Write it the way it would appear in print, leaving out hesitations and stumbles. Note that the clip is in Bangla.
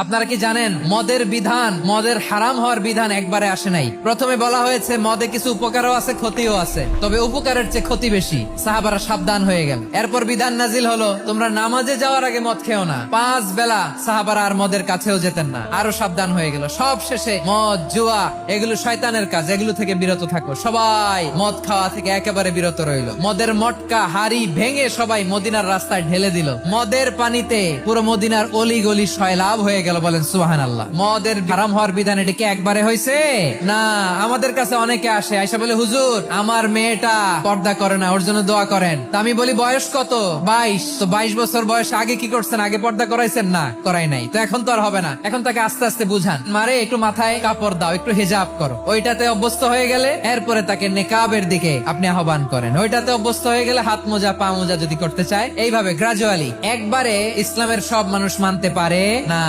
আপনারা কি জানেন মদের বিধান, মদের হারাম হওয়ার বিধান একবারে আসে নাই। প্রথমে বলা হয়েছে মদে কিছু উপকারও আছে ক্ষতিও আছে, তবে উপকারের চেয়ে ক্ষতি বেশি। সাহাবারা সাবধান হয়ে গেল। এরপর বিধান নাজিল হলো তোমরা নামাজে যাওয়ার আগে মদ খেও না। 5 বেলা সাহাবারা আর মদের কাছেও যেতেন না, আরো সাবধান হয়ে গেল। সব শেষে মদ জুয়া এগুলো শয়তানের কাজ, এগুলো থেকে বিরত থাকো। সবাই মদ খাওয়া থেকে একেবারে বিরত রইল। মদের মটকা হাড়ি ভেঙে সবাই মদিনার রাস্তায় ঢেলে দিল। মদের পানিতে পুরো মদিনার অলি গলি সয়লাভ হয়ে গেল। বলেন সুবহানাল্লাহ। মদের হারাম হওয়ার বিধান এটা কি একবারে হয়েছে? না। আমাদের কাছে অনেকে আসে, আয়সা বলে হুজুর আমার মেয়েটা পর্দা করে না, ওর জন্য দোয়া করেন। তা আমি বলি বয়স কত? 22। তো 22 বছর বয়স আগে কি করছেন? আগে পর্দা করাইছেন? না, করাই নাই। তো এখন তো আর হবে না। এখন তাকে আস্তে আস্তে বুঝান, মারে একটু মাথায় কাপড় দাও, একটু হিজাব করো। ওইটাতে অভ্যস্ত হয়ে গেলে এরপরে তাকে নেকাবের দিকে আপনি আহ্বান করেন। ওইটাতে অভ্যস্ত হয়ে গেলে হাত মোজা পা মোজা যদি করতে চায়, এইভাবে গ্রাজুয়ালি। একবারে ইসলামের সব মানুষ মানতে পারে না।